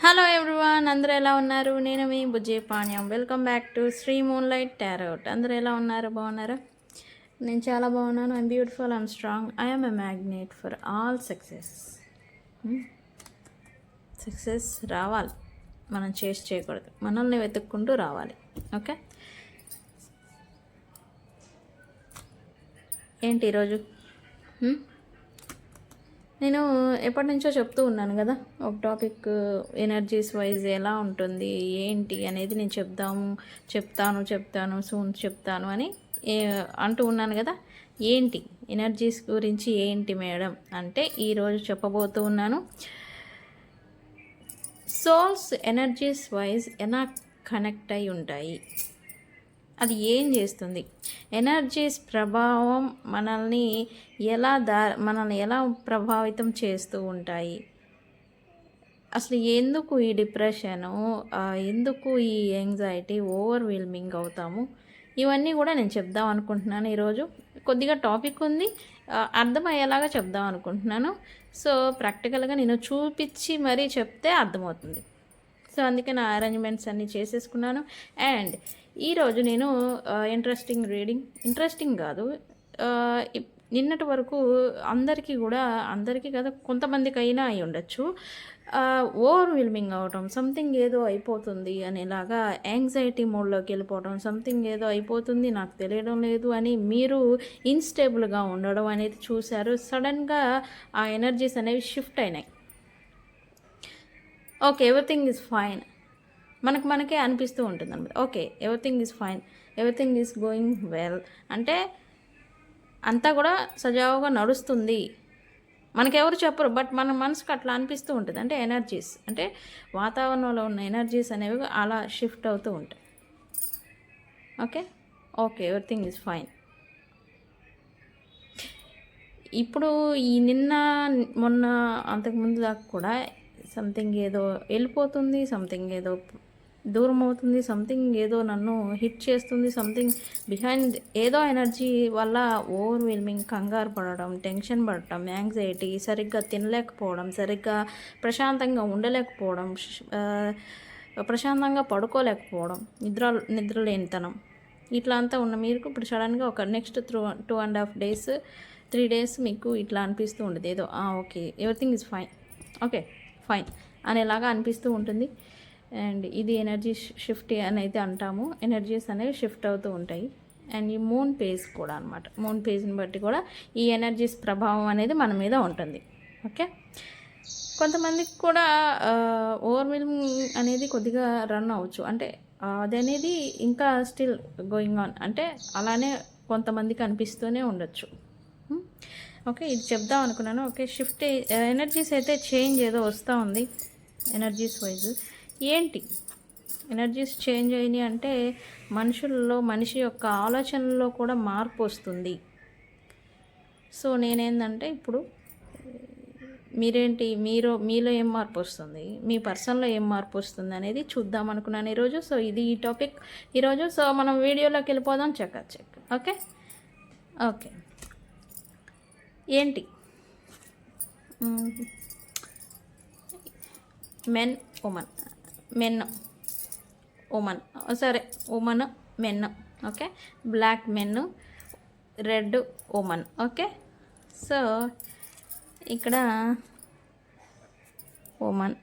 Hello everyone, అందరూ ఎలా ఉన్నారు? నేను మీ Bujji Panyam. Welcome back to Sri moonlight tarot. అందరూ ఎలా ఉన్నారు? బాగున్నారా? నేను చాలా బాగున్నాను. I'm beautiful, I'm strong, I'm a magnet for all success. Success రావాలి, మనం చేయకూడదు, మనల్ని వెతుక్కుంటూ రావాలి. ఓకే, ఏంటి ఈరోజు? నేను ఎప్పటి నుంచో చెప్తూ ఉన్నాను కదా, ఒక టాపిక్ ఎనర్జీస్ వైజ్ ఎలా ఉంటుంది ఏంటి అనేది నేను చెప్తాను సూన్ చెప్తాను అని అంటూ ఉన్నాను కదా. ఏంటి ఎనర్జీస్ గురించి ఏంటి మేడం అంటే ఈరోజు చెప్పబోతూ ఉన్నాను. సోల్స్ ఎనర్జీస్ వైజ్ ఎలా కనెక్ట్ అయి ఉంటాయి, అది ఏం చేస్తుంది, ఎనర్జీస్ ప్రభావం మనల్ని ఎలా ప్రభావితం చేస్తూ ఉంటాయి, అసలు ఎందుకు ఈ డిప్రెషను, ఎందుకు ఈ యాంగ్జైటీ ఓవర్వెల్మింగ్ అవుతాము, ఇవన్నీ కూడా నేను చెప్దాం అనుకుంటున్నాను. ఈరోజు కొద్దిగా టాపిక్ ఉంది, అర్థమయ్యేలాగా చెప్దాం అనుకుంటున్నాను. సో ప్రాక్టికల్గా నేను చూపించి మరీ చెప్తే అర్థమవుతుంది. సో అందుకే నా అరేంజ్మెంట్స్ అన్నీ చేసేసుకున్నాను. అండ్ ఈరోజు నేను ఇంట్రెస్టింగ్ కాదు, నిన్నటి వరకు అందరికీ కదా, కొంతమందికి అయినా అయి ఉండొచ్చు, ఓవర్వెల్మింగ్ అవటం, సంథింగ్ ఏదో అయిపోతుంది అనేలాగా యాంగ్జైటీ మోడ్లోకి వెళ్ళిపోవడం, సంథింగ్ ఏదో అయిపోతుంది నాకు తెలియడం లేదు అని మీరు ఇన్స్టేబుల్గా ఉండడం అనేది చూశారు. సడన్గా ఆ ఎనర్జీస్ అనేవి షిఫ్ట్ అయినాయి. ఓకే, ఎవ్రీథింగ్ ఈజ్ ఫైన్, మనకే అనిపిస్తూ ఉంటుంది అనమాట. Okay, everything is fine, everything is going well అంటే అంతా కూడా సజావుగా నడుస్తుంది. మనకెవరు చెప్పరు, బట్ మన మనసుకు అట్లా అనిపిస్తూ ఉంటుంది. అంటే ఎనర్జీస్ అంటే వాతావరణంలో ఉన్న ఎనర్జీస్ అనేవి అలా షిఫ్ట్ అవుతూ ఉంటాయి. Okay, everything is fine. ఇప్పుడు ఈ నిన్న మొన్న అంతకుముందు దాకా కూడా సంథింగ్ ఏదో వెళ్ళిపోతుంది, సంథింగ్ ఏదో దూరం అవుతుంది, సంథింగ్ ఏదో నన్ను హిట్ చేస్తుంది, సంథింగ్ బిహైండ్ ఏదో ఎనర్జీ వల్ల ఓవర్వెల్మింగ్, కంగారు పడడం, టెన్షన్ పడటం, యాంగ్జైటీ, సరిగ్గా తినలేకపోవడం, సరిగ్గా ప్రశాంతంగా ఉండలేకపోవడం, ప్రశాంతంగా పడుకోలేకపోవడం, నిద్రలేనితనం, ఇట్లా అంతా ఉన్న మీరు ఇప్పుడు సడన్గా ఒక నెక్స్ట్ 2.5 days 3 days మీకు ఇట్లా అనిపిస్తూ ఉంటుంది. ఏదో okay everything is fine, okay fine అనేలాగా అనిపిస్తూ ఉంటుంది. అండ్ ఇది ఎనర్జీ షిఫ్ట్ అని అయితే అంటాము. ఎనర్జీస్ అనేవి షిఫ్ట్ అవుతూ ఉంటాయి. అండ్ ఈ మూన్ పేజ్ కూడా అనమాట, మూన్ పేజ్ని బట్టి కూడా ఈ ఎనర్జీస్ ప్రభావం అనేది మన మీద ఉంటుంది. ఓకే, కొంతమందికి కూడా ఓవర్వెల్మింగ్ అనేది కొద్దిగా రన్ అవ్వచ్చు, అంటే అది అనేది ఇంకా స్టిల్ గోయింగ్ ఆన్, అంటే అలానే కొంతమందికి అనిపిస్తూనే ఉండొచ్చు. ఓకే, ఇది చెప్దాం అనుకున్నాను. ఓకే, షిఫ్ట్ ఎనర్జీస్ అయితే చేంజ్ ఏదో వస్తూ ఉంది ఎనర్జీస్ వైజ్. ఏంటి ఎనర్జీస్ చేంజ్ అయినాయి అంటే మనిషి యొక్క ఆలోచనలో కూడా మార్పు వస్తుంది. సో నేనేందంటే ఇప్పుడు మీలో ఏం మార్పు వస్తుంది, మీ పర్సన్లో ఏం మార్పు వస్తుంది అనేది చూద్దాం అనుకున్నాను ఈరోజు. సో ఇది ఈ టాపిక్ ఈరోజు. సో మనం వీడియోలోకి వెళ్ళిపోదాం. చెక్. ఓకే, ఏంటి మెన్ ఉమన్, సరే woman men, okay, black men, red woman. Okay, so ఇక్కడ ఉమన్,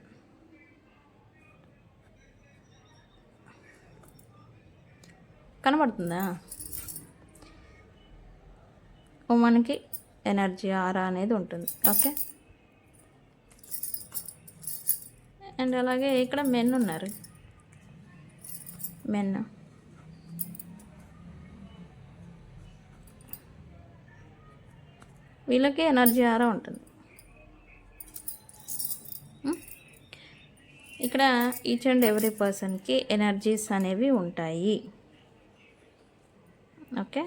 కనబడుతుందా? ఉమన్కి ఎనర్జీ ఆరా అనేది ఉంటుంది. ఓకే, అండ్ అలాగే ఇక్కడ మెన్ ఉన్నారు, వీళ్ళకి ఎనర్జీ ఆరా ఉంటుంది. ఇక్కడ ఈచ్ అండ్ ఎవ్రీ పర్సన్కి ఎనర్జీస్ అనేవి ఉంటాయి. ఓకే,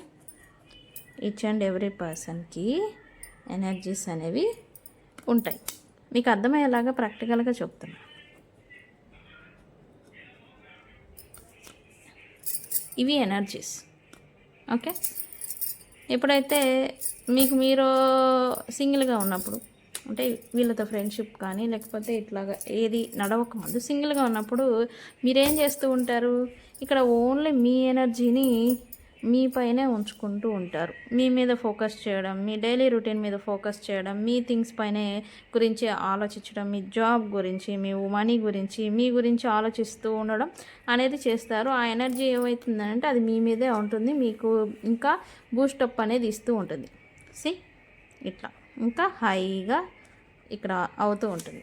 ఈచ్ అండ్ ఎవ్రీ పర్సన్కి ఎనర్జీస్ అనేవి ఉంటాయి. మీకు అర్థమయ్యేలాగా ప్రాక్టికల్గా చెప్తున్నా. ఇవి ఎనర్జీస్. ఓకే, ఎప్పుడైతే మీరు సింగిల్గా ఉన్నప్పుడు అంటే వీళ్ళతో ఫ్రెండ్షిప్ కానీ లేకపోతే ఇట్లాగా ఏది నడవకముందు సింగిల్గా ఉన్నప్పుడు మీరేం చేస్తూ ఉంటారు, ఇక్కడ ఓన్లీ మీ ఎనర్జీని మీ పైనే ఉంచుకుంటూ ఉంటారు. మీ మీద ఫోకస్ చేయడం, మీ డైలీ రొటీన్ మీద ఫోకస్ చేయడం, మీ థింగ్స్ పైనే గురించి ఆలోచించడం, మీ జాబ్ గురించి, మీ మనీ గురించి, మీ గురించి ఆలోచిస్తూ ఉండడం అనేది చేస్తారు. ఆ ఎనర్జీ ఏమవుతుందంటే అది మీ మీదే ఉంటుంది, మీకు ఇంకా బూస్టప్ అనేది ఇస్తూ ఉంటుంది. ఇట్లా ఇంకా హైగా ఇక్కడ అవుతూ ఉంటుంది.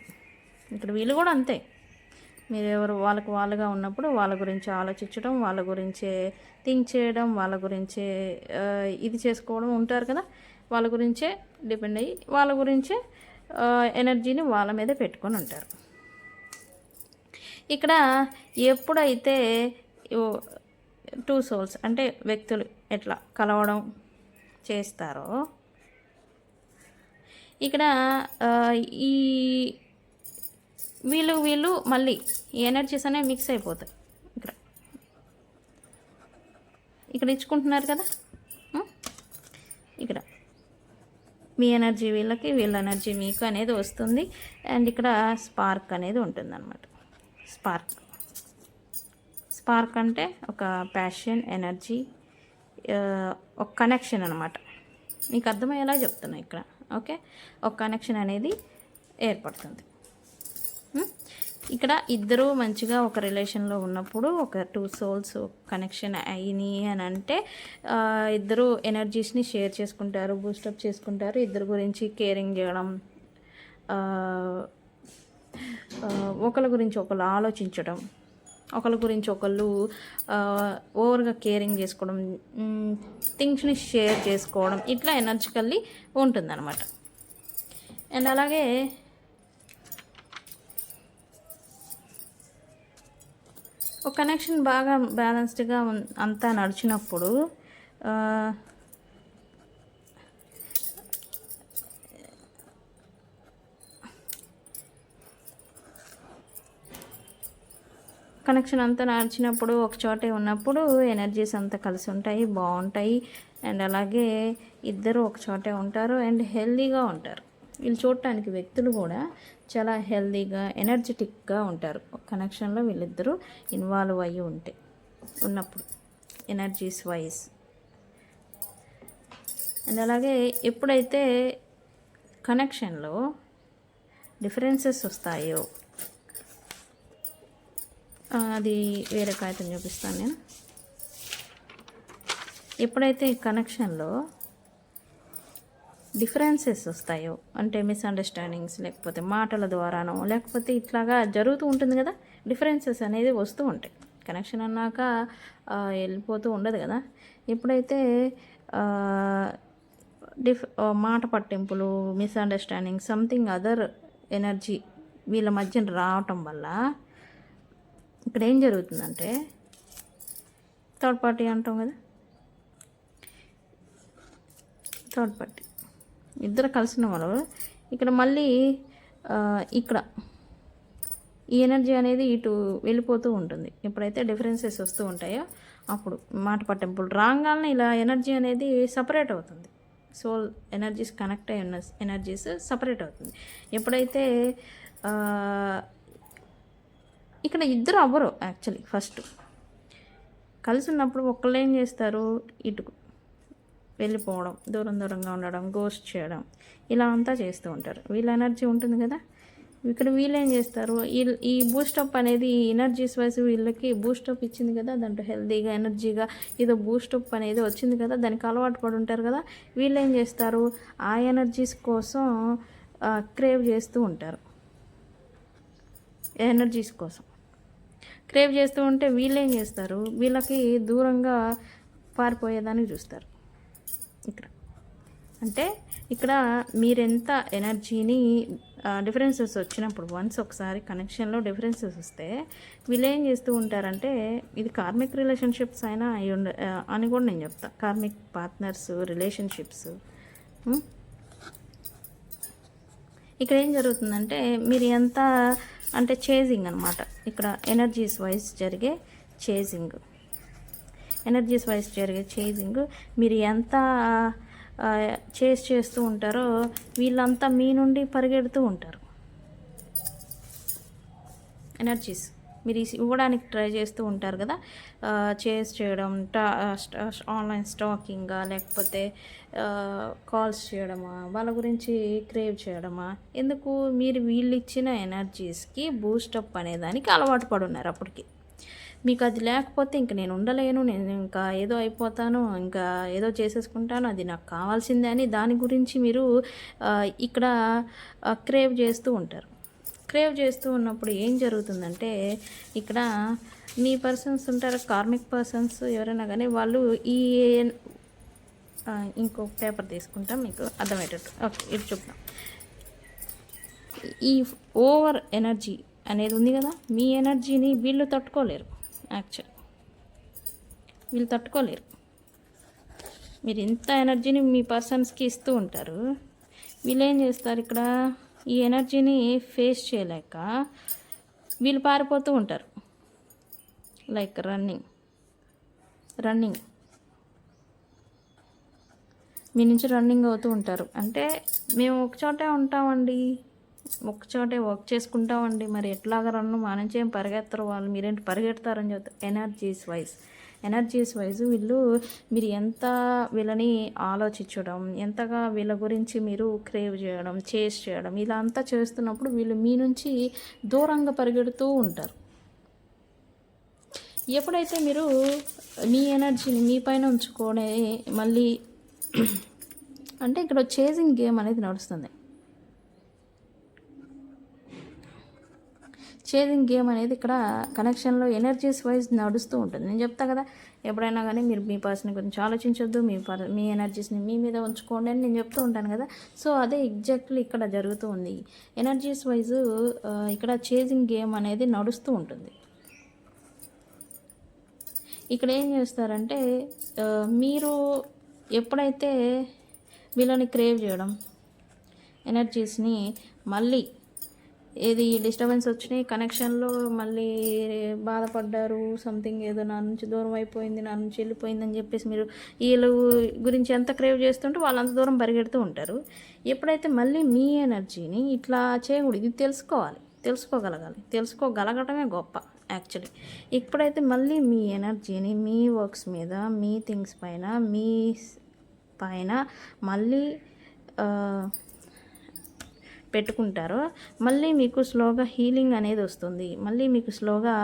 ఇక్కడ వీళ్ళు కూడా అంతే, మీరు ఎవరు వాళ్ళకు వాళ్ళుగా ఉన్నప్పుడు వాళ్ళ గురించి ఆలోచించడం, వాళ్ళ గురించే థింక్ చేయడం, వాళ్ళ గురించే ఇది చేసుకోవడం ఉంటారు కదా, వాళ్ళ గురించే డిపెండ్ అయ్యి వాళ్ళ గురించే ఎనర్జీని వాళ్ళ మీదే పెట్టుకొని ఉంటారు. ఇక్కడ ఎప్పుడైతే టూ సోల్స్ అంటే వ్యక్తులు ఎట్లా కలవడం చేస్తారో ఇక్కడ ఈ వీళ్ళు మళ్ళీ ఈ ఎనర్జీస్ అనేవి మిక్స్ అయిపోతాయి. ఇక్కడ ఇచ్చుకుంటున్నారు కదా, ఇక్కడ మీ ఎనర్జీ వీళ్ళకి, వీళ్ళ ఎనర్జీ మీకు అనేది వస్తుంది. అండ్ ఇక్కడ స్పార్క్ అనేది ఉంటుంది అన్నమాట. స్పార్క్ అంటే ఒక ప్యాషన్, ఎనర్జీ, ఒక కనెక్షన్ అనమాట. మీకు అర్థమయ్యేలా చెప్తున్నా ఇక్కడ. ఓకే, ఒక కనెక్షన్ అనేది ఏర్పడుతుంది. ఇక్కడ ఇద్దరు మంచిగా ఒక రిలేషన్లో ఉన్నప్పుడు ఒక టూ సోల్స్ కనెక్షన్ అయినాయి అని అంటే ఇద్దరు ఎనర్జీస్ని షేర్ చేసుకుంటారు, బూస్టప్ చేసుకుంటారు. ఇద్దరు గురించి కేరింగ్ చేయడం, ఒకళ్ళ గురించి ఒకళ్ళు ఆలోచించడం, ఒకళ్ళ గురించి ఒకళ్ళు ఓవర్గా కేరింగ్ చేసుకోవడం, థింగ్స్ని షేర్ చేసుకోవడం, ఇట్లా ఎనర్జికల్లీ ఉంటుందన్నమాట. అండ్ అలాగే ఒక కనెక్షన్ బాగా బ్యాలెన్స్డ్గా అంతా నడిచినప్పుడు కనెక్షన్ అంతా నడిచినప్పుడు ఒక చోటే ఉన్నప్పుడు ఎనర్జీస్ అంతా కలిసి ఉంటాయి, బాగుంటాయి. అండ్ అలాగే ఇద్దరు ఒక చోటే ఉంటారు అండ్ హెల్దీగా ఉంటారు. వీళ్ళు చూడటానికి వ్యక్తులు కూడా చాలా హెల్దీగా ఎనర్జెటిక్గా ఉంటారు. ఒక కనెక్షన్లో వీళ్ళిద్దరూ ఇన్వాల్వ్ అయ్యి ఉన్నప్పుడు ఎనర్జీస్ వైజ్. అండ్ అలాగే ఎప్పుడైతే కనెక్షన్లో డిఫరెన్సెస్ వస్తాయో, అది వేరే కాగితం చూపిస్తాను నేను. ఎప్పుడైతే కనెక్షన్లో డిఫరెన్సెస్ వస్తాయో అంటే మిస్అండర్స్టాండింగ్స్, లేకపోతే మాటల ద్వారానో, లేకపోతే ఇట్లాగా జరుగుతూ ఉంటుంది కదా, డిఫరెన్సెస్ అనేది వస్తూ ఉంటాయి. కనెక్షన్ అన్నాక వెళ్ళిపోతూ ఉండదు కదా. ఎప్పుడైతే మాట పట్టింపులు, మిస్అండర్స్టాండింగ్, సంథింగ్ అదర్ ఎనర్జీ వీళ్ళ మధ్య రావటం వల్ల ఇక్కడ ఏం జరుగుతుందంటే థర్డ్ పార్టీ అంటాం కదా, థర్డ్ పార్టీ ఇద్దరు కలిసిన వాళ్ళు ఇక్కడ మళ్ళీ ఇక్కడ ఈ ఎనర్జీ అనేది ఇటు వెళ్ళిపోతూ ఉంటుంది. ఎప్పుడైతే డిఫరెన్సెస్ వస్తూ ఉంటాయో అప్పుడు మాట పట్టింపులు రాగానే ఇలా ఎనర్జీ అనేది సపరేట్ అవుతుంది. సోల్ ఎనర్జీస్ కనెక్ట్ అయి ఉన్న ఎనర్జీస్ సపరేట్ అవుతుంది. ఎప్పుడైతే ఇక్కడ ఇద్దరు అవ్వరు యాక్చువల్లీ. ఫస్ట్ కలిసి ఉన్నప్పుడు ఒకళ్ళు ఏం చేస్తారు, ఇటు వెళ్ళిపోవడం, దూరంగా ఉండడం, గోస్ట్ చేయడం, ఇలా అంతా చేస్తూ ఉంటారు. వీళ్ళ ఎనర్జీ ఉంటుంది కదా, ఇక్కడ వీళ్ళు ఏం చేస్తారు, ఈ బూస్టప్ అనేది ఎనర్జీస్ వైజ్ వీళ్ళకి బూస్టప్ ఇచ్చింది కదా, దాంట్లో హెల్తీగా ఎనర్జీగా ఏదో బూస్టప్ అనేది వచ్చింది కదా, దానికి అలవాటు పడి ఉంటారు కదా. వీళ్ళు ఏం చేస్తారు, ఆ ఎనర్జీస్ కోసం క్రేవ్ చేస్తూ ఉంటారు. ఎనర్జీస్ కోసం క్రేవ్ చేస్తూ ఉంటే వీళ్ళు ఏం చేస్తారు, వీళ్ళకి దూరంగా పారిపోయేదానికి చూస్తారు. ఇక్కడ అంటే ఇక్కడ మీరెంత ఎనర్జీని డిఫరెన్సెస్ వచ్చినప్పుడు వన్స్ ఒకసారి కనెక్షన్లో డిఫరెన్సెస్ వస్తే వీళ్ళు ఏం చేస్తూ ఉంటారంటే, ఇది కార్మిక్ రిలేషన్షిప్స్ అయినా అని కూడా నేను చెప్తాను. కార్మిక్ పార్ట్నర్స్ రిలేషన్షిప్స్ ఇక్కడ ఏం జరుగుతుందంటే మీరు ఎంత అంటే చేజింగ్ అనమాట. ఇక్కడ ఎనర్జీస్ వైజ్ జరిగే చేజింగ్, మీరు ఎంత చేస్తూ ఉంటారో వీళ్ళంతా మీ నుండి పరిగెడుతూ ఉంటారు. ఎనర్జీస్ మీరు ఇవ్వడానికి ట్రై చేస్తూ ఉంటారు కదా, చేయడం, ఆన్లైన్ స్టాకింగా, లేకపోతే కాల్స్ చేయడమా, వాళ్ళ గురించి క్రేవ్ చేయడమా, ఎందుకు మీరు వీళ్ళు ఇచ్చిన ఎనర్జీస్కి బూస్టప్ అనేదానికి అలవాటు పడున్నారు. అప్పటికి మీకు అది లేకపోతే ఇంక నేను ఉండలేను, నేను ఇంకా ఏదో అయిపోతాను, ఇంకా ఏదో చేసేసుకుంటాను, అది నాకు కావాల్సిందే అని దాని గురించి మీరు ఇక్కడ క్రేవ్ చేస్తూ ఉంటారు. క్రేవ్ చేస్తూ ఉన్నప్పుడు ఏం జరుగుతుందంటే ఇక్కడ మీ పర్సన్స్ ఉంటారు, కార్మిక్ పర్సన్స్ ఎవరైనా కానీ వాళ్ళు ఈ ఇంకో పేపర్ తీసుకుంటాం మీకు అర్థమయ్యేటట్టు. ఓకే, ఇది చూద్దాం. ఈ ఓవర్ ఎనర్జీ అనేది ఉంది కదా, మీ ఎనర్జీని వీళ్ళు తట్టుకోలేరు. యాక్చువల్ వీళ్ళు తట్టుకోలేరు. మీరు ఇంత ఎనర్జీని మీ పర్సన్స్కి ఇస్తూ ఉంటారు, వీళ్ళు ఏం చేస్తారు, ఇక్కడ ఈ ఎనర్జీని ఫేస్ చేయలేక వీళ్ళు పారిపోతూ ఉంటారు. లైక్ రన్నింగ్ మీ నుంచి రన్నింగ్ అవుతూ ఉంటారు. అంటే మేము ఒకచోటే ఉంటామండి, ఒకచోటే వర్క్ చేసుకుంటామండి, మరి ఎట్లాగా రన్ను మా నుంచి ఏం పరిగెత్తరు వాళ్ళు, మీరేంటి పరిగెడతారని చెప్తారు. ఎనర్జీస్ వైజ్ వీళ్ళు మీరు ఎంత వీళ్ళని ఆలోచించడం, ఎంతగా వీళ్ళ గురించి మీరు క్రేవ్ చేయడం, చేస్ చేయడం, ఇలా అంతా చేస్తున్నప్పుడు వీళ్ళు మీ నుంచి దూరంగా పరిగెడుతూ ఉంటారు. ఎప్పుడైతే మీరు మీ ఎనర్జీని మీ పైన ఉంచుకొని మళ్ళీ అంటే ఇక్కడ చేసింగ్ గేమ్ అనేది నడుస్తుంది. చేసింగ్ గేమ్ అనేది ఇక్కడ కనెక్షన్లో ఎనర్జీస్ వైజ్ నడుస్తూ ఉంటుంది. నేను చెప్తా కదా, ఎప్పుడైనా కానీ మీరు మీ పర్సన్ గురించి ఆలోచించొద్దు, మీ ఎనర్జీస్ని మీ మీద ఉంచుకోండి అని నేను చెప్తూ ఉంటాను కదా. సో అదే ఎగ్జాక్ట్లీ ఇక్కడ జరుగుతూ ఉంది. ఎనర్జీస్ వైజ్ ఇక్కడ చేసింగ్ గేమ్ అనేది నడుస్తూ ఉంటుంది. ఇక్కడ ఏం చేస్తారంటే మీరు ఎప్పుడైతే వీళ్ళని క్రేవ్ చేయడం, ఎనర్జీస్ని మళ్ళీ ఏది డిస్టర్బెన్స్ వచ్చినాయి కనెక్షన్లో, మళ్ళీ బాధపడ్డారు, సంథింగ్ ఏదో నా నుంచి దూరం అయిపోయింది, నా నుంచి వెళ్ళిపోయిందని చెప్పేసి మీరు వీళ్ళు గురించి ఎంత క్రేవ్ చేస్తుంటే వాళ్ళు అంత దూరం పరిగెడుతూ ఉంటారు. ఎప్పుడైతే మళ్ళీ మీ ఎనర్జీని ఇట్లా చేయకూడదు, ఇది తెలుసుకోగలగటమే గొప్ప యాక్చువల్లీ. ఇప్పుడైతే మళ్ళీ మీ ఎనర్జీని మీ వర్క్స్ మీద, మీ థింగ్స్ పైన, మీ పైన మళ్ళీ పెట్టుకుంటారో మళ్ళీ మీకు స్లోగా హీలింగ్ అనేది వస్తుంది. మళ్ళీ మీకు స్లోగా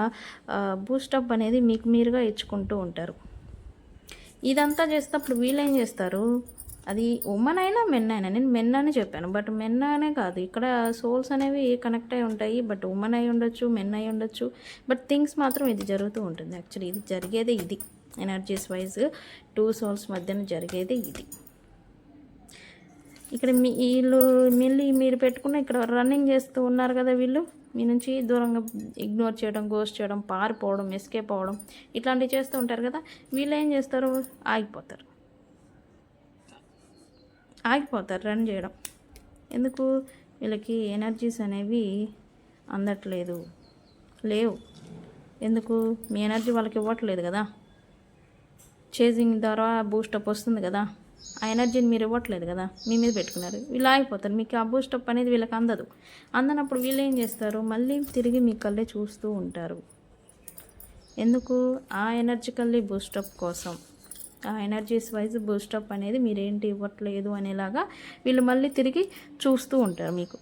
బూస్టప్ అనేది మీకు మీరుగా ఇచ్చుకుంటూ ఉంటారు. ఇదంతా చేసేటప్పుడు వీళ్ళు ఏం చేస్తారు, అది ఉమెన్ అయినా మెన్ అయినా, నేను మెన్ అని చెప్పాను బట్ మెన్ అనే కాదు, ఇక్కడ సోల్స్ అనేవి కనెక్ట్ అయి ఉంటాయి. బట్ ఉమెన్ అయి ఉండొచ్చు, మెన్ అయి ఉండొచ్చు, బట్ థింగ్స్ మాత్రం ఇది జరుగుతూ ఉంటుంది. యాక్చువల్లీ ఇది జరిగేదే ఇది, ఎనర్జీస్ వైజ్ 2 సోల్స్ మధ్యన జరిగేదే ఇది. ఇక్కడ వీళ్ళు మళ్ళీ మీరు పెట్టుకున్న ఇక్కడ రన్నింగ్ చేస్తూ ఉన్నారు కదా, వీళ్ళు మీ నుంచి దూరంగా ఇగ్నోర్ చేయడం, గోస్ట్ చేయడం, పారిపోవడం, ఎస్కేప్ అవ్వడం, ఇట్లాంటివి చేస్తూ ఉంటారు కదా. వీళ్ళు ఏం చేస్తారు, ఆగిపోతారు రన్ చేయడం. ఎందుకు, వీళ్ళకి ఎనర్జీస్ అనేవి లేవు. ఎందుకు, మీ ఎనర్జీ వాళ్ళకి ఇవ్వట్లేదు కదా, చేసింగ్ ద్వారా బూస్టప్ వస్తుంది కదా, ఆ ఎనర్జీని మీరు ఇవ్వట్లేదు కదా, మీ మీద పెట్టుకున్నారు, వీళ్ళు ఆగిపోతారు. మీకు ఆ బూస్టప్ అనేది వీళ్ళకి అందనప్పుడు వీళ్ళు ఏం చేస్తారు, మళ్ళీ తిరిగి మీ కళ్ళే చూస్తూ ఉంటారు. ఎందుకు, ఆ ఎనర్జికల్లీ బూస్టప్ కోసం, ఆ ఎనర్జీస్ వైజ్ బూస్టప్ అనేది మీరేంటి ఇవ్వట్లేదు అనేలాగా వీళ్ళు మళ్ళీ తిరిగి చూస్తూ ఉంటారు మీకు.